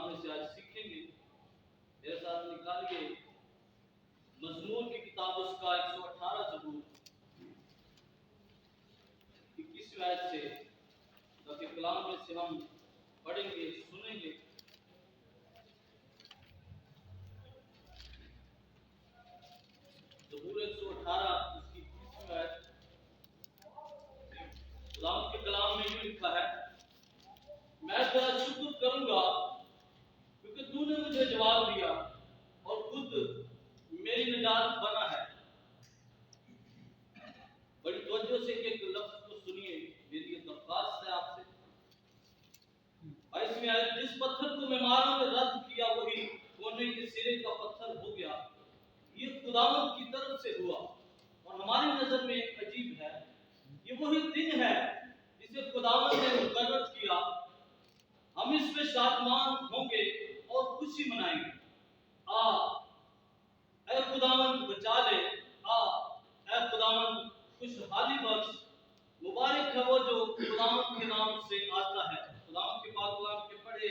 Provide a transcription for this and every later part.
कलाम में से आज सीखेंगे। मेरे साथ निकालिए मजमूर की किताब उसका 118 ज़बूर 21 आयत से ताकि कलाम में से हम पढ़ेंगे सुनेंगे। ज़बूर 118 उसकी 21 आयत खुदावंद के कलाम में यूं लिखा है, मैं तेरा शुक्र करूंगा क्योंकि तूने मुझे जवाब दिया और खुद मेरी निजात बना है। बड़ी तवज्जो से एक लफ्ज को सुनिए, मेरी ये दरख्वास्त है आपसे। 22वीं आयत, जिस पत्थर को मेहमानों ने रद्द किया वही कोने के सिरे का पत्थर हो गया। ये खुदावंद की तरफ से हुआ और हमारी नजर में एक अजीब है। ये वही दिन है जिसे खुदावंद ने मुकर्रर किया। हम इसमें शादमान होंगे और खुशी मनाएंगे। आ ऐ खुदावंद बचा ले, आ ऐ खुदावंद खुशहाली बख्श। मुबारक है वो जो खुदावंद के नाम से आता है। खुदावंद के पाक कलाम के पढ़े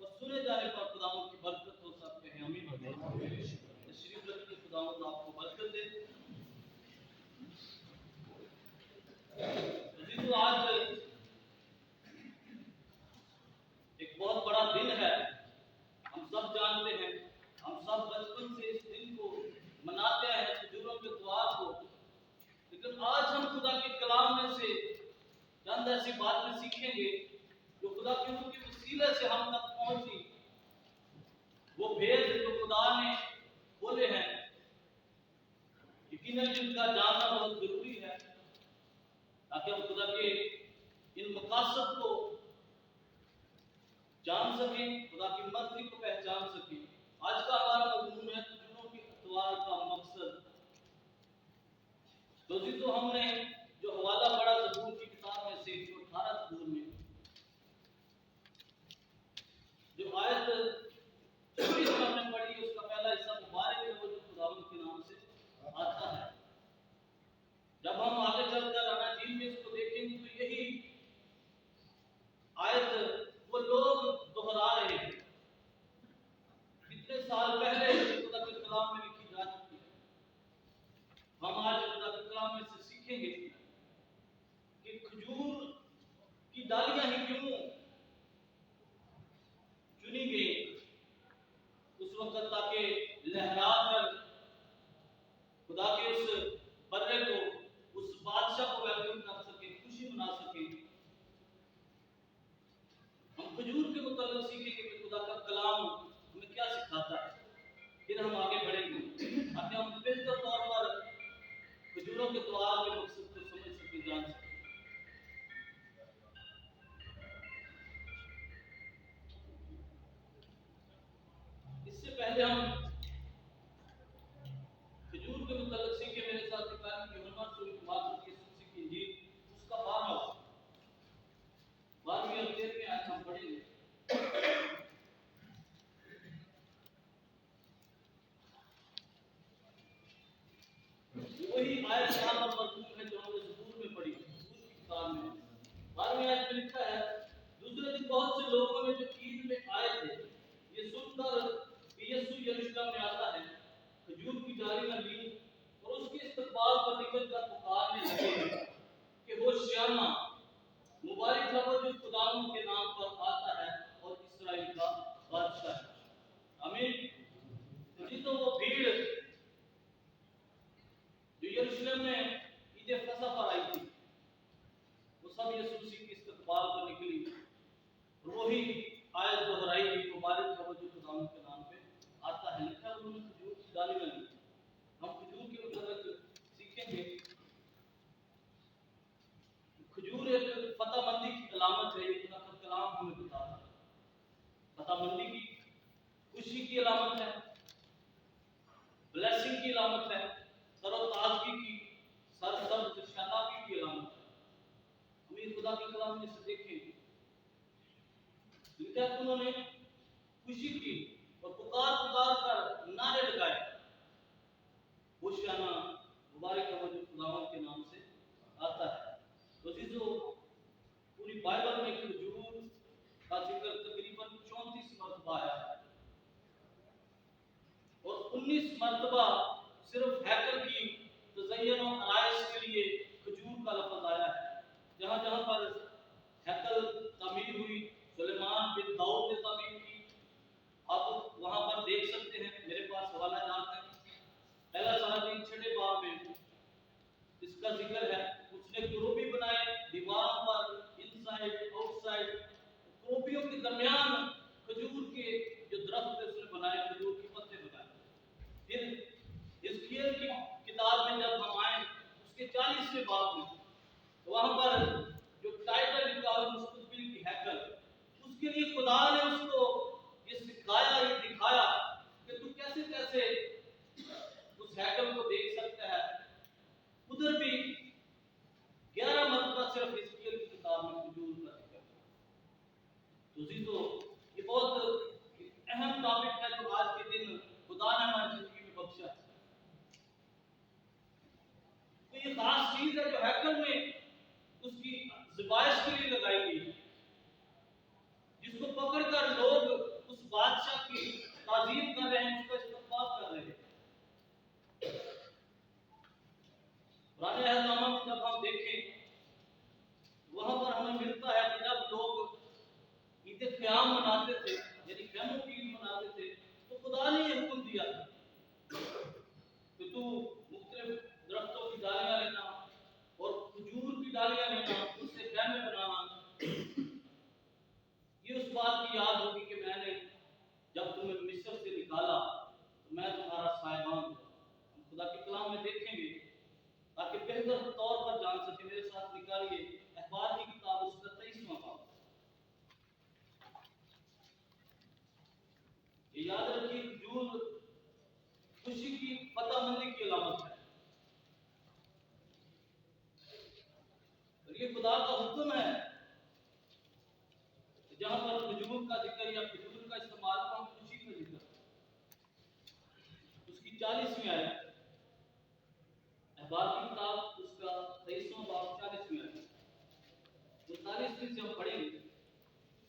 और सुने जाने पर खुदावंद की बरकत हो सकते हैं। आमीन। तशरीफ रखिए, खुदावंद आपको बरकत दे। अजीजों, आज एक बहुत बड़ा दिन है। हम सब जानते हैं, हम सब बचपन से इस दिन को मनाते हैं, खजूरों के त्योहार को। लेकिन आज हम खुदा के कलाम में से चंद ऐसी बातें सीखेंगे जो खुदा के रूह के वसीले से हम तक पहुंची। वो भेद जो खुदा ने खोले हैं, यकीनन जिनका जानना बहुत जरूरी है ताकि हम खुदा के इन मकासद को जान सकें, खुदा की मर्जी को पहचान सकें। आज का हमारा मजमून है खजूरों के इतवार का मकसद। तो हमने जो हवाला पढ़ा ज़बूर की किताब में से 118 ज़बूर में जो आयत 24 में हमने पढ़ी, उसका पहला हिस्सा मुबारक है वो जो खुदावंद के नाम से आता है। जब हम आगे चलकर अनाजील में इसको देखेंगे तो यही आयत वो लोग दोहरा रहे हैं। कितने साल पहले खुदा के कलाम में लिखी जा चुकी है। हम आज खुदा के कलाम में से सीखेंगे कि खजूर की डालियां ही क्यों चुनी गई उस वक्त, ताकि लहरा कर खुदा के उस बर्रे को, उस बादशाह को वेलकम कर सके, खुशी मना सके। हम खजूर के मुताबिक सीखेंगे कि खुदा का कलाम हमें क्या सिखाता है। फिर हम आगे बढ़ेंगे ताकि हम बेहतर तौर पर खजूरों के त्योहार के मकसद को समझ सके, जान सके। इससे पहले हम खजूर के मुताबिक सीखे। मेरे साथ निकाली कि यूहन्ना की इंजील उसका 12वीं और 13वीं आयत हम पढ़ेंगे। वही आयत यहाँ पर मौजूद है जो हमने ज़बूर में पढ़ी, ज़बूर की किताब में 12वीं आयत में लिखा है, दूसरे दिन बहुत से लोगों ने जो ईद में आए थे ये सुनकर कि यीशु यरूशलेम में आता है, खजूर की डालियां ली और उसके इस्तकबाल पर निकलकर पुकारने लगे कि होशियाना, मुबारक है वो जो खुदावंद के नाम पर आता है और इस्राएल का बादशाह है। आमीन। तो वो भीड़ जो यरूशलेम में ईद फसह पर आई थी, वो सब यीशु मसीह के इस्तकबाल पर निकली। वही आयत दोहराई गई, मुबारक है वो जो खुदावंद के नाम पे आता है। लिखा उन्होंने खजूर की डालियां ली। हम खजूर के मतलब सीखेंगे। खजूर एक फतहमंदी की अलामत है। ये खुदा का कलाम हमें बताता है। फतहमंदी की, खुशी की अलामत है, ब्लेसिंग की अलामत है, तरोताजगी की, सरसब्ज शादाबी की अलामत है। हम ये खुदा के कलाम में से देखें। लिखा है उन्होंने खुशी की और पुकार पुकार कर नारे लगाए, होशियाना, मुबारक है वो जो खुदावंद के नाम से आता है। तो पूरी बाइबल में खजूर का जिक्र तकरीबन 34 मरतबा है। इस मर्तबा सिर्फ हैकल की तज़य्युन और आराइश के लिए खजूर का लफ्ज़ आया है। जहाँ जहाँ पर हैकल तामीर हुई, सुलेमान बिन दाऊद ने तामीर की, आप वहाँ पर देख सकते हैं। मेरे पास हवाला जात है, पहला सालातीन 6 बाब में इसका जिक्र है। उसने कुरूबी बनाए दीवारों पर, इनसाइड आउटसाइड, कुरूबियों के दरमियान खजूर के जो दरख्त है उसने बनाए, खजूर के पत्ते बनाए। फिर हिजकिय्याह की किताब में जब हम आए उसके 40वें बाब में, तो वहाँ पर जो टाइटल लिखा है मुस्तकबिल की हैकल, उसके लिए खुदा ने उसको ये सिखाया, ये दिखाया कि तू कैसे कैसे उस हैकल को देख सकता है। उधर भी 11 मरतबा सिर्फ हिजकिय्याह की किताब में खजूर का जिक्र है। तो ये बहुत अहम टॉपिक है जो आज के दिन खुदा ने हमारी जिंदगी में बख्शा है। तो ये खास चीज है जो हैकल में उसकी ज़िबाइश के लिए लगाई गई है, जिसको पकड़कर लोग उस बादशाह की ताज़ीम कर रहे हैं, उसका इस्तक़बाल कर रहे हैं। पुराने अहदनामा में जब हम देखें, वहां पर हमें मिलता है कि जब लोग ईद क़याम मनाते थे, यानी क़यामत की ईद मनाते थे, तो खुदा ने ये हुक्म दिया था कि तू मुख्तलिफ दरख्तों की डालियां लेना और खजूर की डालियां लेना, उससे खैमे बनाना। ये उस बात की याद होगी कि मैंने जब तुम्हें मिस्र से निकाला तो मैं तुम्हारा साहिबान हूँ। हम खुदा के कलाम में देखेंगे ताकि बेहतर तौर पर जान सके। मेरे साथ निकालिए अहबार की किताब उसका 23वां बाब। ये याद रखिए, खजूर खुशी की पतामंदी की अलामत है, और ये खुदा का हुक्म है। जहां पर खजूर का जिक्र या खजूर का इस्तेमाल का खुशी का जिक्र, उसकी 40वीं आयत, अहबार की किताब उसका 23वां बाब 40वीं आयत, वो 40वीं से हम पढ़ेंगे।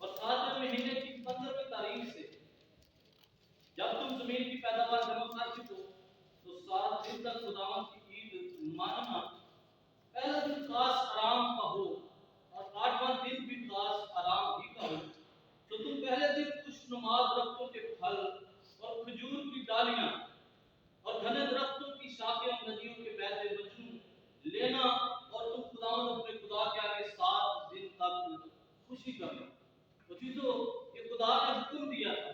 और 7वें महीने की 15वीं तारीख से जब तुम जमीन की पैदावार जमा कर चुको, तो 7 दिन तक खुदावंद की ईद मानना। पहला दिन खास आराम का हो और 8वां दिन भी खास आराम ही का हो। तो तुम पहले दिन खुशनुमा दरख्तों के फल और खजूर की डालियां और घने दरख्तों की शाखें और नदियों के बहते मजनू लेना, और तुम खुदावंद अपने खुदा के आगे 7 दिन तक खुशी करना। तो चीजों ये खुदा ने हुक्म दिया था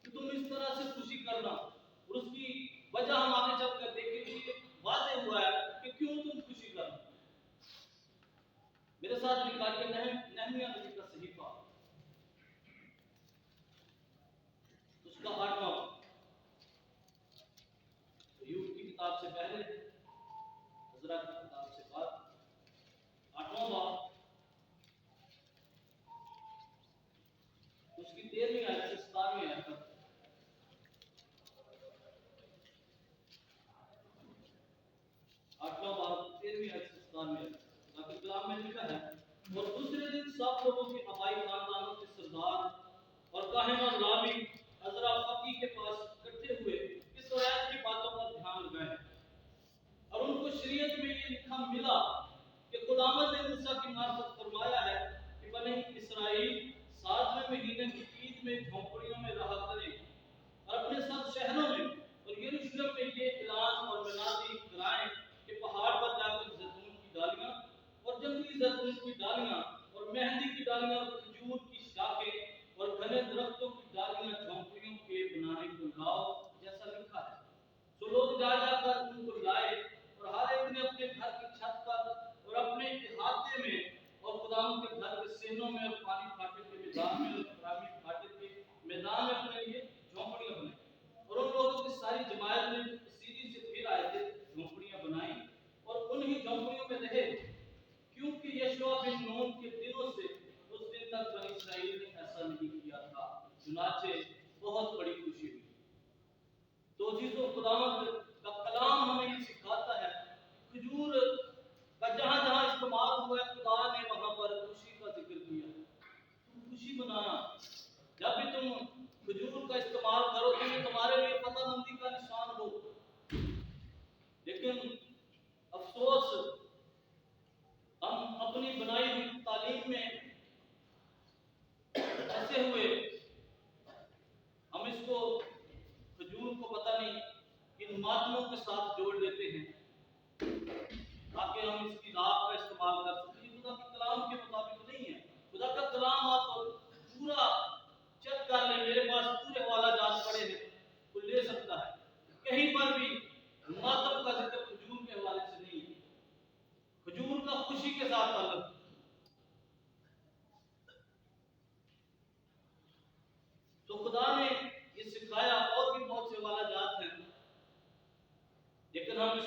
कि तुम इस तरह से खुशी करना, और उसकी वजह हम आगे चलकर देखेंगे। वाज़ेह हुआ है कि क्यों तुम खुशी करना। मेरे साथ निकालिए नहमिया नबी का सहीफा, उसका 8वां, यूब की किताब से पहले, हजरा की किताब से बाद, 8वां बाब, उसकी 13वीं आयत से 17वीं आयत तक। 8वां बाब 13वीं आयत से 17वीं आयत, ताकि कलाम में लिखा है, और दूसरे दिन सब लोगों के आबाई खानदानों के सरदार और काहिन और लावी हजरा फकी के पास इकट्ठे हुए, इस आयत की बातों पर ध्यान लगाए, और उनको शरीयत में ये लिखा मिला कि खुदावंद ने मूसा की मार्फत फरमाया है कि बनी इस्राएल 7वें महीने की ईद में झोंपड़ियों में रहा करें, और अपने सब शहरों में और यरूशलेम में ये ऐलान और मुनादी कराएं कि पहाड़ पर जाकर जैतून की डालियां और जंगली जैतून की डालियां और मेहंदी की डालियां और खजूर की शाखें और घने दरख्तों की डालियां झोंपड़ियों के बनाने को लाओ, जैसा लिखा है। तो लोग जा जाकर उनको लाए, और हर एक ने अपने घर की छत पर और अपने इहाते में और खुदावंद के घर के सेनों में और पानी फाटे के मैदान में और खराबी फाटे के मैदान में अपने लिए झोंपड़ियां बनाई। और उन लोगों की सारी जमात ने सीधी से फिर आए थे, झोंपड़ियां बनाई और उन्हीं झोंपड़ियों में रहे, क्योंकि यशोआ बिन नून के दिनों से उस दिन तक बनी इस्राएल ने ऐसा नहीं किया था। चुनाचे बहुत बड़ी खुशी हुई। तो चीजों खुदावंद का कलाम हमें ये सिखाता है, खजूर का जहां जहां इस्तेमाल हुआ है, खुदा ने वहां पर खुशी का जिक्र किया है। तुम खुशी मनाना, जब भी तुम खजूर का इस्तेमाल करो तो ये तुम्हारे लिए पतामंदी का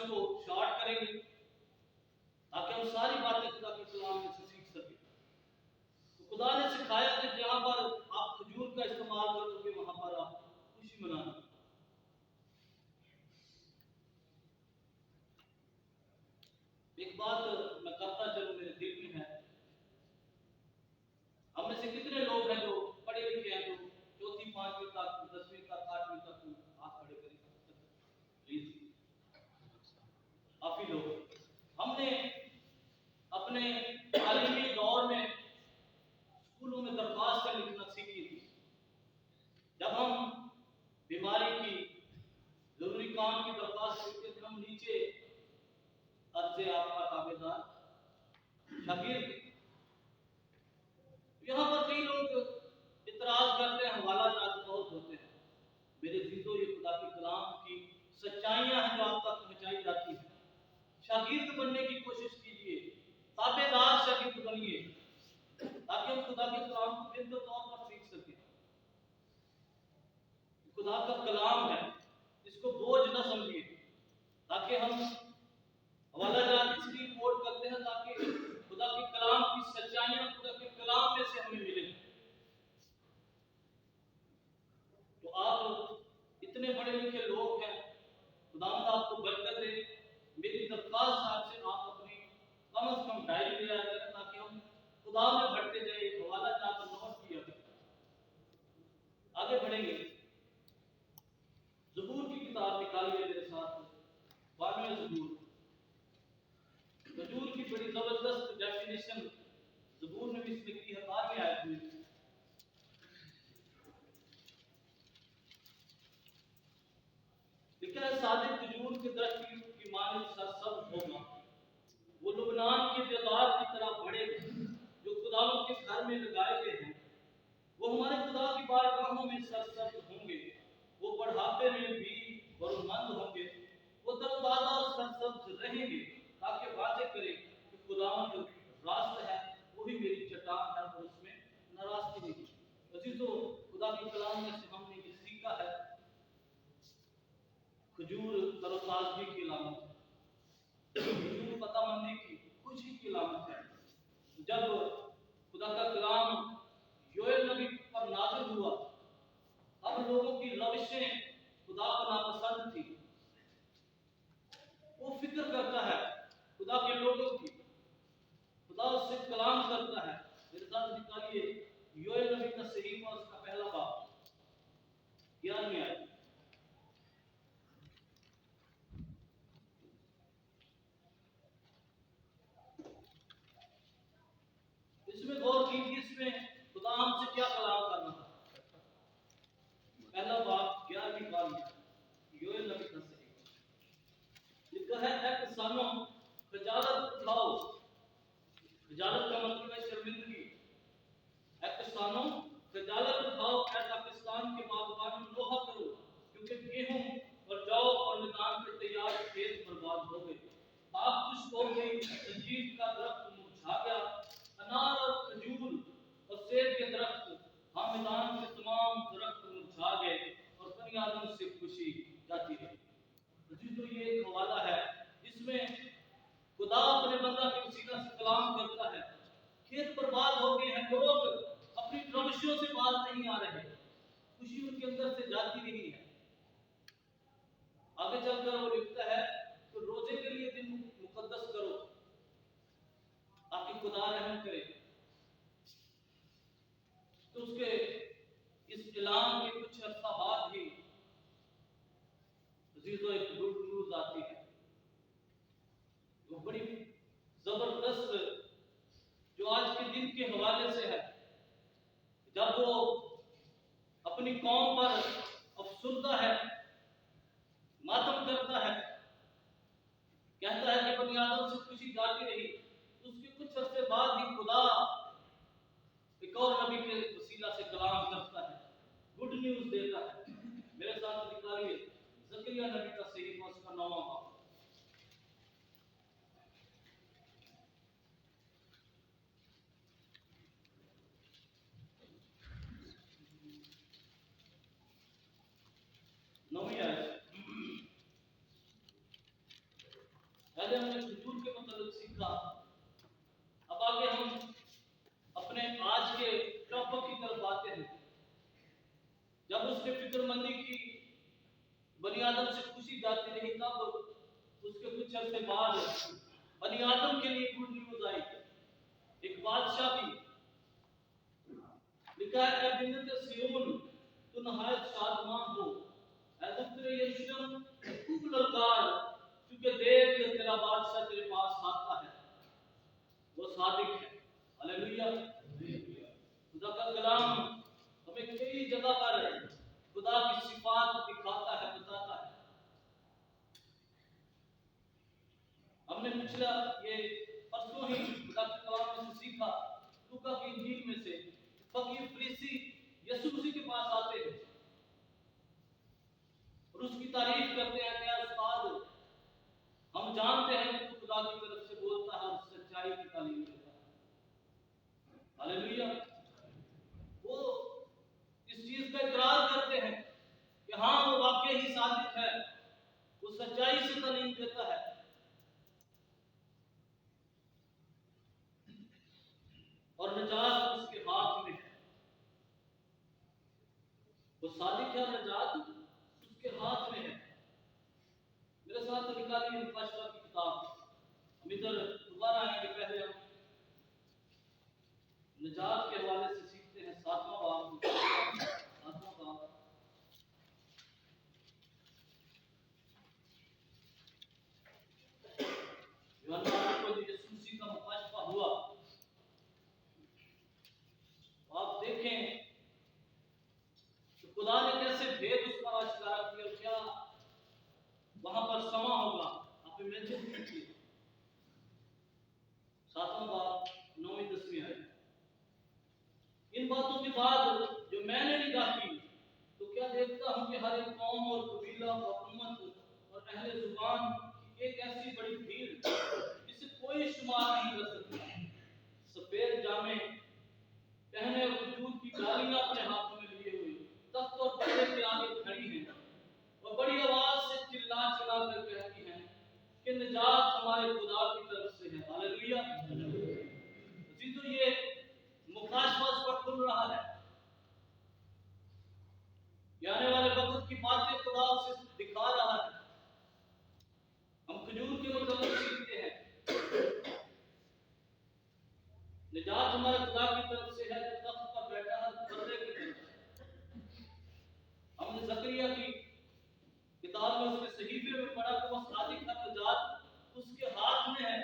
को शॉर्ट करेंगे ताकि हम सारी बातें खुदा के कलाम में से सीख सकें। तो खुदा ने सिखाया कि जहाँ पर आप खजूर का इस्तेमाल करोगे वहां पर आप खुशी मनाना। एक बात मैं करता चलूं, मेरे दिल में है, हम में से कितने लोग हैं जो पढ़े लिखे हैं, जो चौथी पांचवी तक 10वीं तक 8वीं तक हाथ खड़े करें प्लीज। काफी लोग हमने अपने तालीमी दौर में स्कूलों में दरख्वास्त लिखना सीखी थी। जब हम बीमारी की जरूरी काम की दरख्वास्त लिखते थे, हम नीचे अर्ज़े आपका ताबेदार शागिर्द। यहाँ पर कई लोग इतराज करते हैं, हवाला जात बहुत होते हैं। मेरे जीतो ये खुदा के कलाम की सच्चाइयां हैं जो आप तक पहुंचाई जाती हैं। शागिर्द बनने की कोशिश कीजिए, ताबेदार शागिर्द बनिए, ताकि हम खुदा के कलाम को बेहतर तौर पर सीख सकें। खुदा का कलाम है, इसको बोझ न समझिए। ताकि हम हवाला जात इसलिए कोट करते हैं ताकि खुदा के कलाम की सच्चाइयां खुदा के कलाम में से हमें मिले। तो आप इतने बड़े लिखे लोग हैं, खुदावंद आपको बरकत दे। मेरी दरख्वास्त आपसे, आप अपनी कम से कम डायरी ले आया करें ताकि हम खुदा में बढ़ते जाए। हवाला जात नोट किया करें, आगे बढ़ेंगे। ज़बूर की किताब निकालिए मेरे साथ, 92वें ज़बूर। खजूर की बड़ी जबरदस्त डेफिनेशन ज़बूर ने भी इसमें की है। 12वीं आयत में लिखा है, सादिक खजूर के दरख्त की मानिंद सरसब्ज होगा, वो लुबनान के देवदार की तरह बढ़ेगा जो खुदावंद के घर में लगाए गए हैं। वो हमारे खुदा की बारगाहों में सरसब्ज होंगे, वो बढ़ापे में भी बरुमंद होंगे, वो तरोताजा और सरसब्ज रहेंगे, ताकि वाजे करे कि खुदावंद रास्त है, वही मेरी चट्टान है और उसमें नाराजगी नहीं। अजीजों, खुदा के कलाम में से हमने ये सीखा है, खजूर तरोताजगी की अलामत है, खजूर पतामंदी की, खुशी की अलामत है। जब खुदा का कलाम योएल नबी पर नाज़िल हुआ, अब लोगों की रविशें खुदा को नापसंद थी। वो फिक्र करता है खुदा के लोगों की, खुदा उससे कलाम करता है। मेरे साथ निकालिए योएल नबी का सहीफा, उसका पहला बाब, 11वीं आयत। इसमें गौर कीजिए, इसमें खुदा हमसे क्या कलाम करना था। पहला बाब 11वीं बाब, योएल नबी का सहीफा लिखा है, ऐ किसानों खजालत उठाओ। खजालत का मतलब है शर्मिंदगी। ऐ किसानों खजालत उठाओ, ऐ पाकिस्तान के बागबानों नोहा करो, क्योंकि गेहूं और जौ और मैदान के तैयार खेत बर्बाद हो गए। आग खुश्क हो गई, अंजीर का दरख्त मुरझा गया, अनार और खजूर और सेब के दरख्त, हाँ मैदान के तमाम दरख्त मुरझा गए और बनियादों से खुशी जाती रही। तो ये एक हवाला है, इसमें खुदा अपने बंदा के वसीला से कलाम करता है। खेत बर्बाद हो गए हैं, लोग अपनी रविशों से बाज नहीं आ रहे, खुशी उनके अंदर से जाती रही है। आगे चलकर वो लिखता है, तो रोजे के लिए दिन मुकद्दस करो ताकि खुदा रहम करे। तो उसके इस ऐलान के कुछ अर्सा बाद ही अजीजों एक गुड न्यूज आती है, वो बड़ी जबरदस्त, जो आज के दिन के हवाले से है। जब वो अपनी कौम पर अफसुर्दा है, मातम करता है, कहता है कि बनियादों से खुशी जाती रही, उसके कुछ अरसे बाद ही खुदा एक और नबी के वसीला से कलाम करता है, गुड न्यूज देता है। मेरे साथ निकालिए ज़करिया नबी का सहीफा, उसका 9वां बाब। नौवीं आयत। उसने फिक्रमंदी की, बनी आदम से पूछी जाती रही, तब उसके कुछ अरसे बाद बनी आदम के लिए गुड न्यूज आई। एक बादशाह की लिखा है, ए बिन्नत सियोन तू नहायत शादमान हो, ए दुख्तरे यरूशलेम खूब ललकार, क्योंकि देख तेरा बादशाह तेरे पास आता है, वो सादिक है। हालेलुया। खुदा का कलाम हमें कई जगह पर खुदा की सिफात दिखाता है, बताता है। हमने पिछला ये परसों ही खुदा के कलाम में से सीखा, लूका की इंजील में से फकीर फरीसी यीशु मसीह के पास आते हैं और उसकी तारीफ करते हैं कि उस्ताद, हम जानते हैं कि तू खुदा की तरफ से बोलता है और सच्चाई की तालीम देता है। हालेलुया। वो इस चीज का इकरार करते हैं कि हाँ, वो वाकई ही सादिक है, वो सच्चाई से तालीम देता है। और निजात उसके हाथ में है, वो सादिक है, निजात उसके हाथ में है। मेरे साथ निकालिए मुकाशवा की किताब। हम इधर दोबारा आएंगे, पहले हम निजात के हवाले से सीखते हैं। 7वां बाब, 7वां बाब। यूहन्ना को यीशु मसीह का मुकाशवा हुआ, आप देखें कि खुदा ने कैसे भेद उस पर आविष्कार किया और क्या वहां पर समा होगा। आप इमेजिन कीजिए। 7वां बाब, 9वीं 10वीं आयत। इन बातों के बाद जो मैंने निगाह की, तो क्या देखता हूं कि हर एक कौम और कबीला और उम्मत और अहले जुबान की एक ऐसी बड़ी भीड़ जिसे कोई शुमार नहीं कर सकता, सफेद जामे पहने और खजूर की डालियां अपने हाथों में लिए हुए तख्त और पर्दे के आगे खड़ी हैं और बड़ी आवाज से चिल्ला चिल्ला कर कहती हैं कि निजात हमारे खुदा की तरफ से है। हालेलुया। तो ये मुकाशवा पर खुल रहा है, आने वाले वक्त की बातें खुदा उसे दिखा रहा है। हम खजूर के मतलब सीखते हैं, निजात हमारे खुदा की तरफ से है जो तख्त पर बैठा है, पर्दे की तरफ। हमने जकरिया की किताब में उसके सहीफे में पढ़ा कि वो सादिक है, निजात उसके हाथ में है।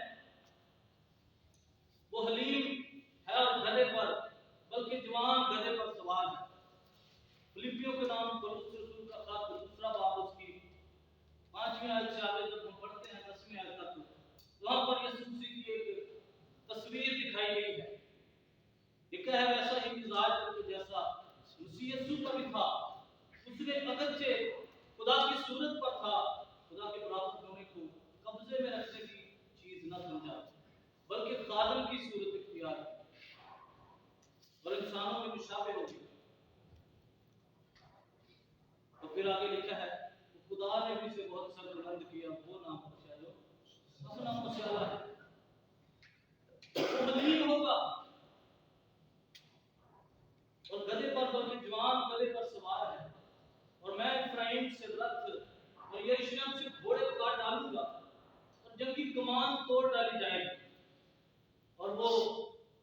वो हलीम है और गधे पर, बल्कि जवान गधे पर सवार है। फिलिपियों के नाम पर उस रसूल का खत, दूसरा बाब, उसकी 5वीं आयत से आगे जब हम पढ़ते हैं 10वीं आयत तक, वहां पर यीशु मसीह की एक तस्वीर दिखाई गई है। लिखा है, वैसा ही मिजाज जैसा मसीह यीशु का भी था, उसने अगरचे खुदा की सूरत पर था, खुदा के बराबर होने को कब्जे में रखने की चीज न समझा, बल्कि खादम की सूरत इख्तियार की और इंसानों में मुशाबे हो गई। और फिर आगे लिखा है, खुदा ने भी से बहुत सरबुलंद किया, वो नाम पहुंचायो अपना मुशाला है, वो हलीम होगा और गधे पर, बल्कि जवान गधे पर सवार है। और मैं इफ्राइम से रथ और यरूशलेम से घोड़े काट डालूंगा और जंगी कमान तोड़ डाली जाएगी और वो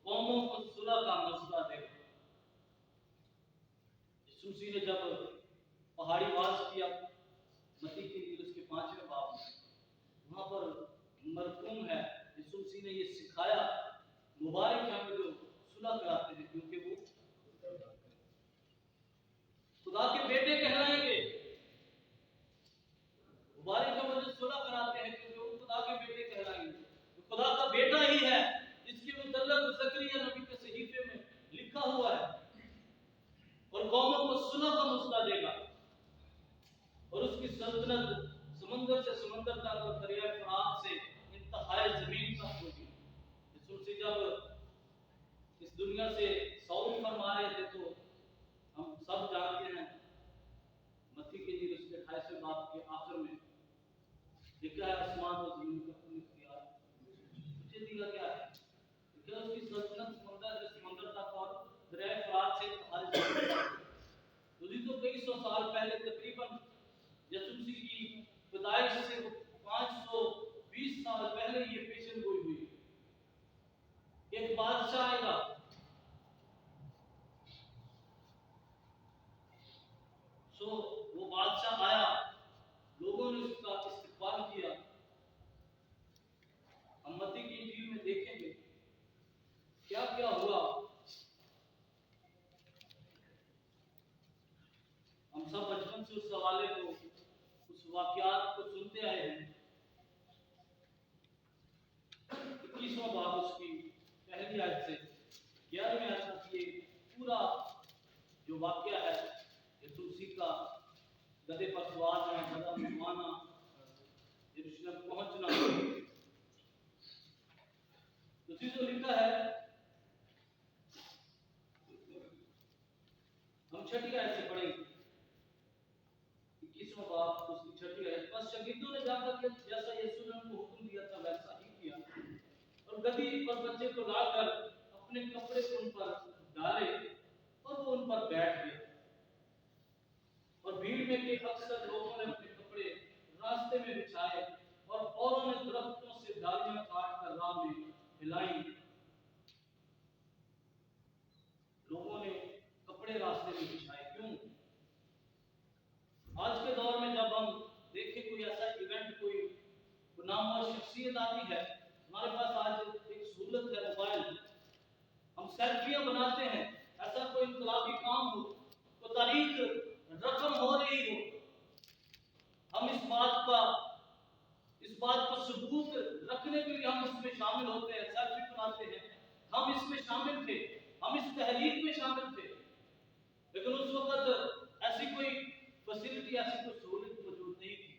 कौमों को सुलह का मसला देगा। यीशु मसीह ने जब पहाड़ी वास किया, मत्ती की इंजील उसके 5वें बाब में, वहां पर मरकूम है, यीशु मसीह ने ये सिखाया, मुबारक हैं जो सुलह कराते हैं, क्योंकि वो खुदा के बेटे कहलाएंगे। मुबारक हैं जो सुलह कराते हैं, क्योंकि वो खुदा के बेटे कहलाएंगे। तो खुदा का बेटा ही है जिसके मुतल्लिक ज़करिया नबी के सहीफे में लिखा हुआ है, और कौमों को सुलह का मसला देगा और उसकी सल्तनत समंदर से समंदर तक और दरिया फरात से इंतहाई जमीन तक होगी। यीशु मसीह जब इस दुनिया से सौर फरमा रहे थे, तो हम सब जानते हैं, मत्ती की इंजील उसके 28वें बाब के आखिर में लिखा है, आसमान और जमीन का पूर्ण इख्तियार मुझे दिया गया है। लिखा उसकी सल्तनत समंदर से समंदर तक और दरिया फरात से इंतहाई जमीन। तो कई सौ साल तकरीबन यसु मसीह की पैदाइश से 520 साल पहले ये पेशन गोई हुई। एक बादशाह आएगा, वो बादशाह आया, लोगों ने उसका इस्तकबाल किया। हम मत्ती की इंजील में देखेंगे क्या क्या हुआ। हम सब बचपन से उस हवाले को, उस वाकयात को सुनते आए हैं। 21वां बाब उसकी पहली आयत से 11वें आयत तक ये पूरा जो वाकया है, यीशु मसीह का गधे पर सवार होना, गधा मनवाना, यरूशलेम पहुंचना, तो चीजों लिखा है। हम छठी आयत से पढ़ेंगे, 21वां बाब उसकी छठी आयत। बस शगिर्दों ने जाकर जैसा यीशु ने उनको हुक्म दिया था वैसा ही किया, और गधी पर बच्चे को लाकर अपने कपड़े उन पर डाले और वो उन पर बैठ गए। और भीड़ में के अक्सर लोगों ने अपने कपड़े रास्ते में बिछाए, और औरों ने दरख्तों से डालियां काट कर राह में हिलाई। लोगों ने कपड़े रास्ते में बिछाए, क्यों? आज के दौर में जब हम देखें कोई ऐसा इवेंट, कोई नामवर शख्सियत आती है, हमारे पास आज एक सहूलत है, मोबाइल, हम सेल्फियां बनाते हैं। ऐसा कोई इनकलाबी काम हो, तो तारीख रकम हो रही हो, हम इस बात का सबूत रखने के लिए हम इसमें शामिल होते हैं, सेल्फी बनाते हैं। हम इसमें शामिल थे, हम इस तहरीक में शामिल थे, लेकिन उस वक्त ऐसी कोई फैसिलिटी, ऐसी कोई सहूलत मौजूद नहीं थी।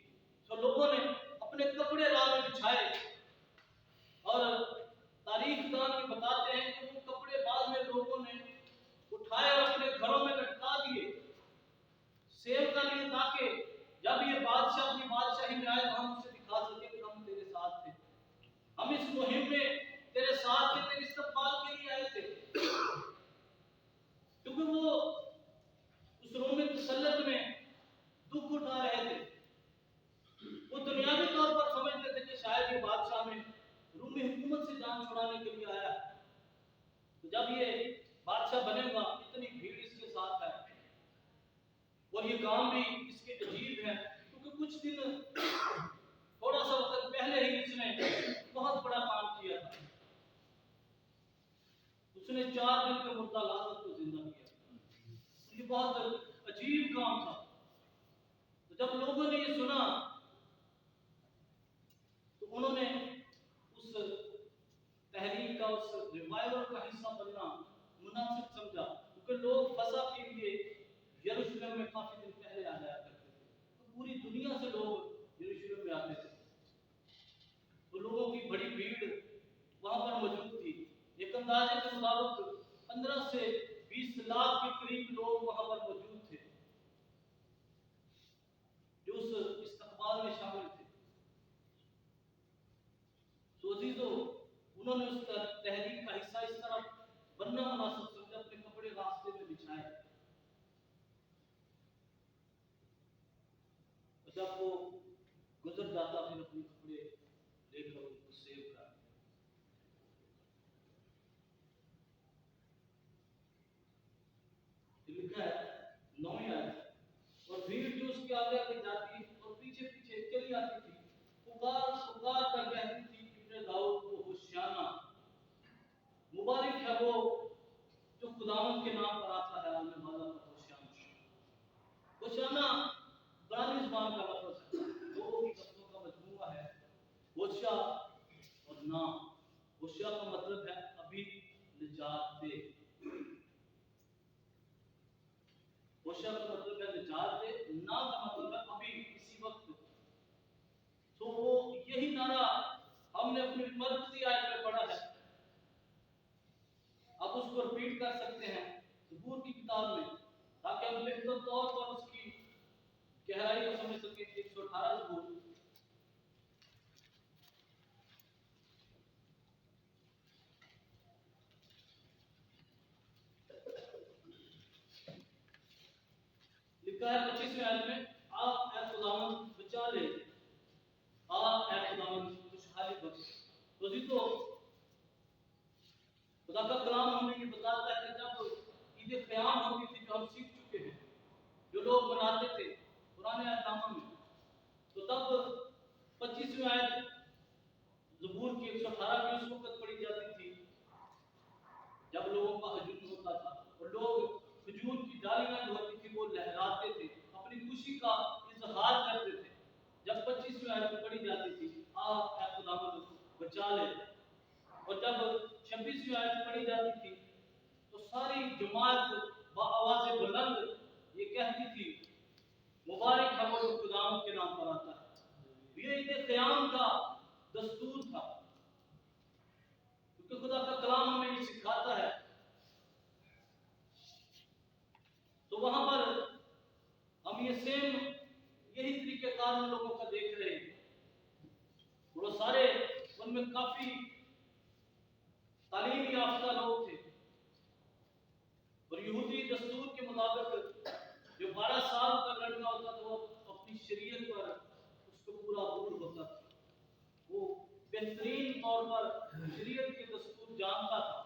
तो लोगों ने अपने कपड़े राह में बिछाए, और तारीखदान ये बताते हैं कि वो कपड़े बाद में लोगों ने उठाए और अपने घरों में लटका दिए, सेव का लिए, ताकि जब ये बादशाह अपनी बादशाही में आए तो हम उसे दिखा सके कि हम तेरे साथ थे, हम इस मुहिम में तेरे साथ थे, तेरे इस्तकबाल के लिए आए थे। क्योंकि वो उस रोमी तसल्लुत में दुख उठा रहे थे। वो दुनियावी तौर पर समझते थे कि शायद ये बादशाह में रूमी हुकूमत से जान छुड़ाने के लिए आया। तो जब ये बादशाह बनेगा, इतनी भीड़ इसके साथ है, और ये काम भी इसके अजीब है, क्योंकि कुछ दिन, थोड़ा सा वक्त पहले ही इसने बहुत बड़ा काम किया था। उसने 4 दिन के मुर्दा लाजर को जिंदा किया। ये बहुत अजीब काम था। तो जब लोगों ने ये सुना, तो उन्होंने उस तहरीक का, उस रिवाइवल का हिस्सा बनना मुनासिब समझा, क्योंकि लोग फसा के लिए यरूशलेम में काफी दिन पहले आ जाया करते थे। तो पूरी दुनिया से लोग यरूशलेम में आते थे, तो लोगों की बड़ी भीड़ वहां पर मौजूद थी। एक अंदाजे के मुताबिक 15 से 20 लाख के करीब लोग वहां पर मौजूद थे, जो उस इस्तकबाल में शामिल थे। तो अजीजों, उन्होंने उस तहरीक का हिस्सा इस तरह बनना मुनासिब समझा, अपने कपड़े रास्ते में बिछाए। जब वो गुजर जाता, फिर अपने कपड़े लेकर उनको सेव कर। लिखा है 9वीं आयत, और भीड़ जो उसके आगे आगे जाती और पीछे पीछे चली आती थी, पुकार पुकार कर कहती थी कि इब्ने दाऊद को होशियाना, मुबारक है वो जो खुदावंद के नाम पर आता है, आने वाला पर होशियाना। होशियाना पुरानी ज़बान का लफ्ज़ है, दो लफ्ज़ों का मजमूआ है, होशिया और ना। होशिया का मतलब है अभी निजात दे, होशिया का मतलब है निजात दे, ना का मतलब है अभी, इसी वक्त। तो वो यही नारा हमने अपनी मरकज़ी आयत में पढ़ा है, आप उसको रिपीट कर सकते हैं ज़बूर की किताब में, ताकि हम बेहतर तौर पर उसकी गहराई को समझ सकें। 118 ज़बूर, लिखा है 25वें आयत में, अजीजों, खुदा का कलाम हमें ये बताता है कि जब ईद क़याम होती थी, जो हम सीख चुके हैं, जो लोग मनाते थे पुराने अहकाम में, तो तब 25वीं आयत ज़बूर की 118 की उस वक्त पढ़ी जाती थी जब लोगों का हजूम होता था और लोग खजूर की डालियां जो होती थी वो लहराते थे, अपनी खुशी का इजहार करते थे। जब 25वीं आयत पढ़ी जाती थी, आप ऐ खुदावंद बचा ले, और जब 26वीं आयत पढ़ी जाती थी तो सारी जमात आवाज़ बुलंद ये कहती थी, मुबारक है वो जो खुदावंद के नाम पर आता है। ये ईद क़याम का दस्तूर था, क्योंकि खुदा का कलाम हमें ये सिखाता है। तो वहां पर हम ये सेम यही तरीकेकार उन लोगों का देख रहे हैं। वो सारे उनमें काफी तालीम याफ्ता लोग थे और यहूदी दस्तूर के मुताबिक जो 12 साल का लड़का होता था वो अपनी शरीयत पर उसको पूरा अबूर होता था, वो बेहतरीन तौर पर शरीयत के दस्तूर जानता था।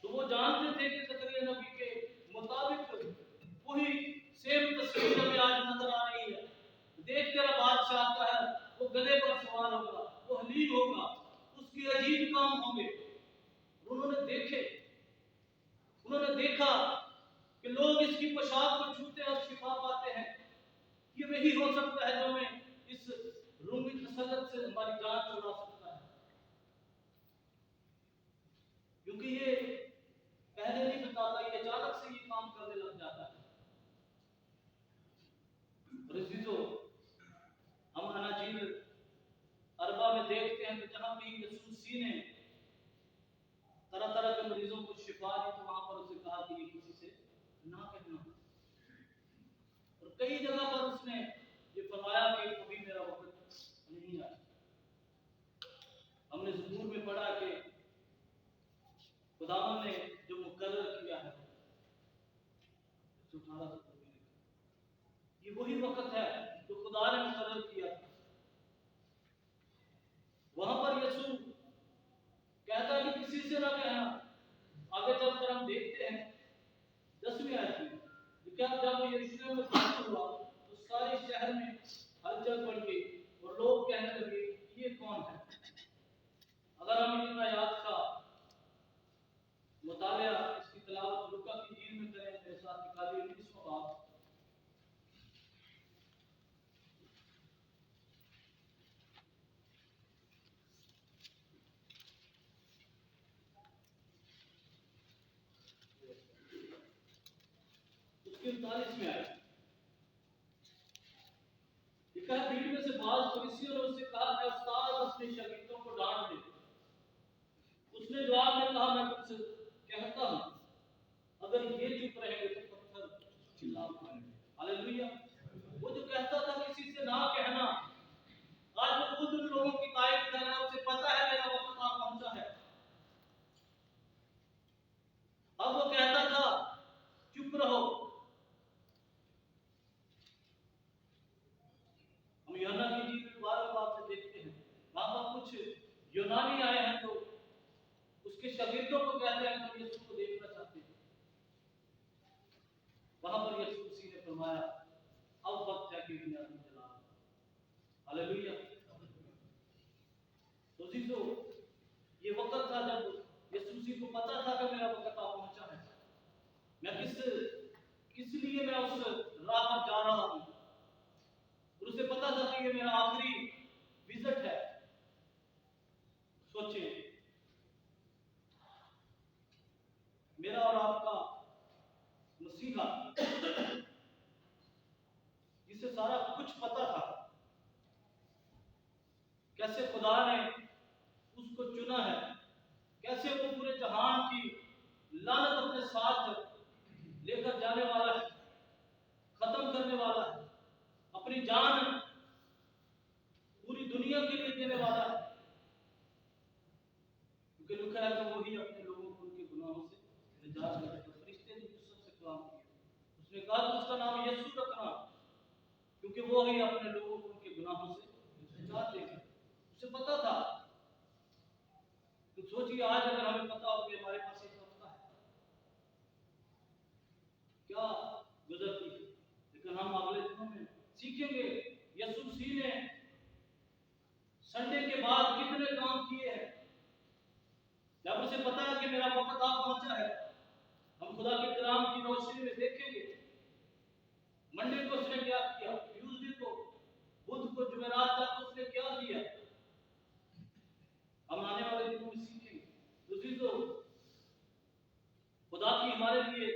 तो वो जानते थे कि ज़करिया नबी के मुताबिक वही सेम तस्वीर हमें आज नजर आ रही है। देख तेरा बादशाह आता है, वो गधे पर सवार होगा, वो हलीम होगा, उसके अजीब काम होंगे। उन्होंने देखा कि लोग इसकी पोशाक को छूते और शिफा पाते हैं। ये वही हो सकता है जो हमें इस रूमी तसल्लुत से हमारी जान छुड़ा सकता है, क्योंकि ये पहले नहीं बताता, ये अचानक से ये काम करने लग जाता है। हम अनाजील अरबा में देखते हैं कि जहां भी यीशु ने तरह तरह के मरीजों को शिफा दी तो वहां पर उसे कहा कि ये किसी से ना कहना, और कई जगह पर उसने ये फरमाया कि कभी मेरा वक्त नहीं आया। हमने ज़बूर में पढ़ा कि खुदावंद ने जो मुकर्रर किया है, 118 ये वही वक्त है जो खुदा ने मुकर्रर किया था। वहां पर यीशु कहता है कि किसी से ना कहना। आगे चलकर हम देखते हैं 10वीं आयत में, जब यरूशलेम में दाखिल हुआ तो सारे शहर में हलचल बढ़ गई और लोग कहने लगे ये कौन है। अगर हम इन आयत का मुतालिया, इसकी तिलावत लूका की इंजील में करें मेरे साथ, निकालिए 19वां बाब। उसके 39वें आयत लिखा है, भीड़ में से बाज फरीसियों ने उससे कहा है उस्ताद अपने शागिर्दों को डांट दे। उसने जवाब में कहा, मैं तुमसे कहता हूं अगर ये चुप रहेंगे तो पत्थर चिल्ला उठेंगे। हालेलुया। वो जो कहता था किसी से ना कहना, आज वो खुद उन लोगों की तारीफ कर रहा है, उसे पता है मेरा वक्त आ पहुंचा है। अब वो कहता था चुप रहो। हम यूहन्ना की इंजील में 12वें बाब से देखते हैं, वहां पर कुछ यूनानी आए हैं तो उसके शागिर्दों को कहते हैं हम यीशु को देखना चाहते हैं। वहां पर यीशु मसीह ने फरमाया अब वक्त है कि दुनिया में जला। हालेलुया। तो जीसो ये वक्त था जब यीशु मसीह को पता था कि मेरा वक्त आ पहुंचा है। मैं किस लिए मैं उस राह पर जा रहा हूं, और उसे पता था कि ये मेरा आखिरी विजिट है। सोचिए, मेरा और आपका मसीहा जिसे सारा कुछ पता था, कैसे खुदा ने उसको चुना है, कैसे वो पूरे जहान की लानत अपने साथ लेकर जाने वाला है, खत्म करने वाला है, अपनी जान पूरी दुनिया के लिए देने वाला है। क्योंकि लिखा है कि वही अपने लोगों को उनके गुनाहों से निजात देगा। फरिश्ते ने यूसुफ से कलाम किया, उसने कहा कि उसका नाम यीशु रखना, क्योंकि वो ही अपने लोगों को उनके गुनाहों से निजात देगा। उसे पता था। तो सोचिए आज अगर हमें पता हो कि हमारे पास एक हफ्ता है, क्या गुजरती है। लेकिन हम अगले दिनों में सीखेंगे यीशु मसीह ने संडे के बाद कितने काम किए हैं। जब उसे पता है कि मेरा वक्त आ पहुंचा है, हम खुदा के कलाम की रोशनी में देखेंगे मंडे को उसने क्या किया, ट्यूसडे को, बुध को, जुमेरात तक उसने क्या किया। हम आने वाले दिनों में सीखेंगे। दूसरी तो खुदा की हमारे लिए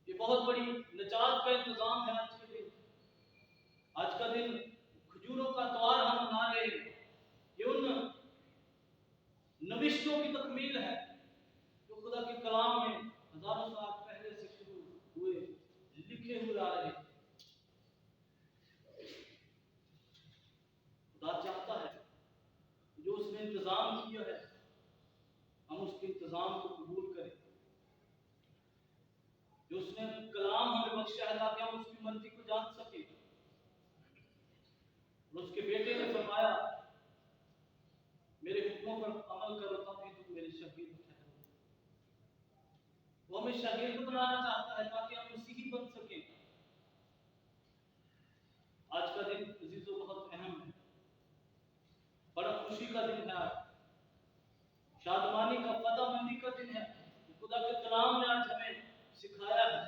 ये बहुत बड़ी निजात का इंतजाम है। आज के दिन, आज का दिन खजूरों का त्योहार हम मना रहे हैं। ये उन नविश्तों की तकमील है जो खुदा के कलाम में हजारों साल पहले से शुरू हुए, लिखे हुए आ रहे हैं। खुदा चाहता है जो उसने इंतजाम किया है हम उसके इंतजाम को कबूल करें। जो उसने कलाम हमें बख्शा है ताकि हम उसकी मर्जी को जान सके। और उसके बेटे ने फरमाया मेरे हुक्मों पर अमल करो तभी तुम मेरे शागिर्द ठहरोगे। वो हमें शागिर्द बनाना चाहता है ताकि हम उसी ही बन सके। आज का दिन अजीजों बहुत अहम है, बड़ा खुशी का दिन है, शादमानी का, फतहमंदी का दिन है। खुदा के कलाम ने आज हमें सिखाया है।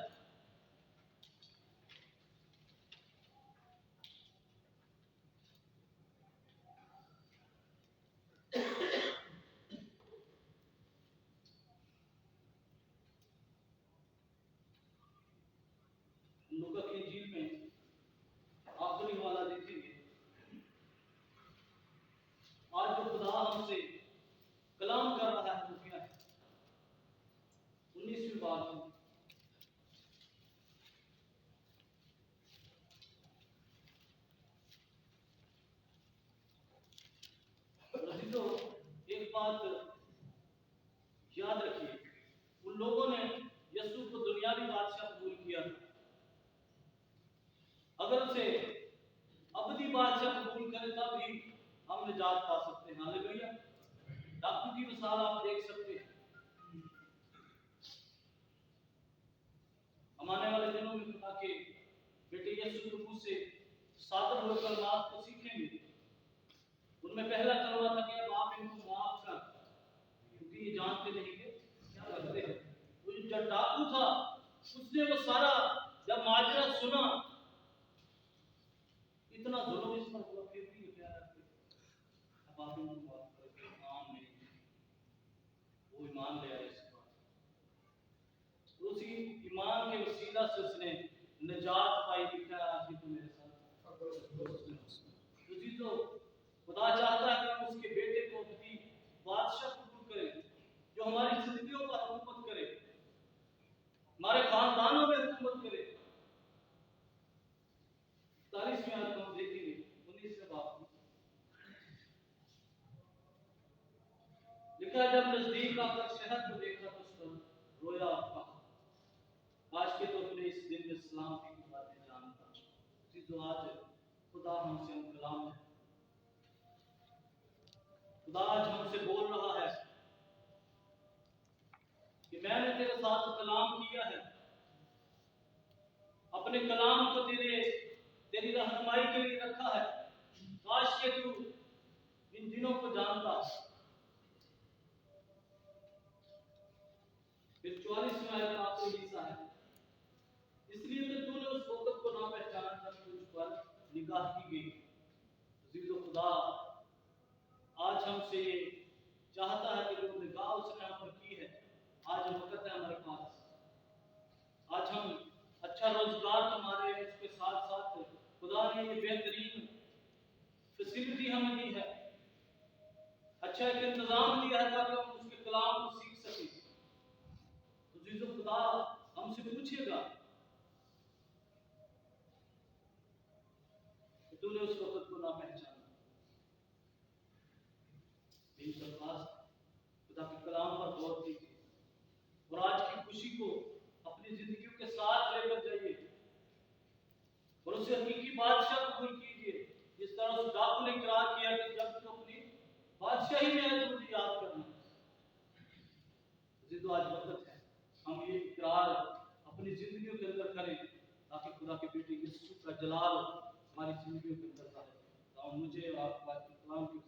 लूका की इंजील में आखिरी वाला देखेंगे। आज जो खुदा हमसे कलाम कर रहा है वो क्या है। 19वीं बात में अजीजों एक बात याद रखिए, उन लोगों ने यीशु को दुनियावी बादशाह कबूल किया था। अगर उसे अबदी बादशाह कबूल करे तब ही हम निजात पा सकते हैं। हालेलुया। डाकू की मिसाल आप देख सकते हैं। हम आने वाले दिनों में खुदा के बेटे यीशु के मुंह से 7 हुए कलमात को सीखेंगे। उनमें पहला कलमा था कि आप इनको माफ कर, क्योंकि ये जानते नहीं कि क्या करते हैं। वो जो डाकू था उसने वो सारा जब माजरा सुना, इतना जुल्म इस पर हुआ, फिर भी क्या करते, अब आप इनको माफ कर, काम नहीं, वो ईमान ले आए इस बात। उसी ईमान के वसीला से उसने निजात पाई। लिखा है आज भी तो मेरे साथ तो खुदा चाहता है कि हम उसके बेटे को अपनी बादशाह कबूल करें, जो हमारी जिंदगियों पर हुकूमत करे, हमारे खानदानों में हुकूमत करे। 40वें आयत हम देखेंगे 19वें बाब में लिखा है, जब नजदीक आकर शहर को देखा तो उस पर रोया और कहा, आज के तो अपने इस दिन में सलामती की बातें जानता। जो आज खुदा हमसे हम कलाम है, खुदा आज हमसे बोल रहा है कि मैंने तेरे साथ कलाम किया है, अपने कलाम को तेरी रहनुमाई के लिए रखा है। काश के तू इन दिनों को जानता। फिर 44वें आयत का आखिरी हिस्सा है, इसलिए कि तूने उस वक्त को ना पहचाना जब तुझ पर निगाह की गई। अजीजों खुदा आज हमसे ये चाहता है कि जो निगाह उसने हम पर की है, आज वक्त है हमारे पास। आज हम अच्छा रोजगार कमा रहे हैं, इसके साथ साथ खुदा ने ये बेहतरीन फैसिलिटी हमें दी है, अच्छा एक इंतजाम दिया है ताकि हम उसके कलाम को सीख सकें। तो जिसको खुदा हमसे पूछेगा कि तूने उस वक्त को ना पहचाना। मेरी दरख्वास्त खुदा के कलाम पर गौर कीजिए और आज की खुशी को अपनी जिंदगी के साथ लेकर जाइए और उसे हकीकी बादशाह कबूल कीजिए। जिस तरह उस डाकू ने इकरार किया कि खुदा के बेटे यीशु का जलाल हमारी जिंदगी में करता है। तो मुझे और आपका कलाम की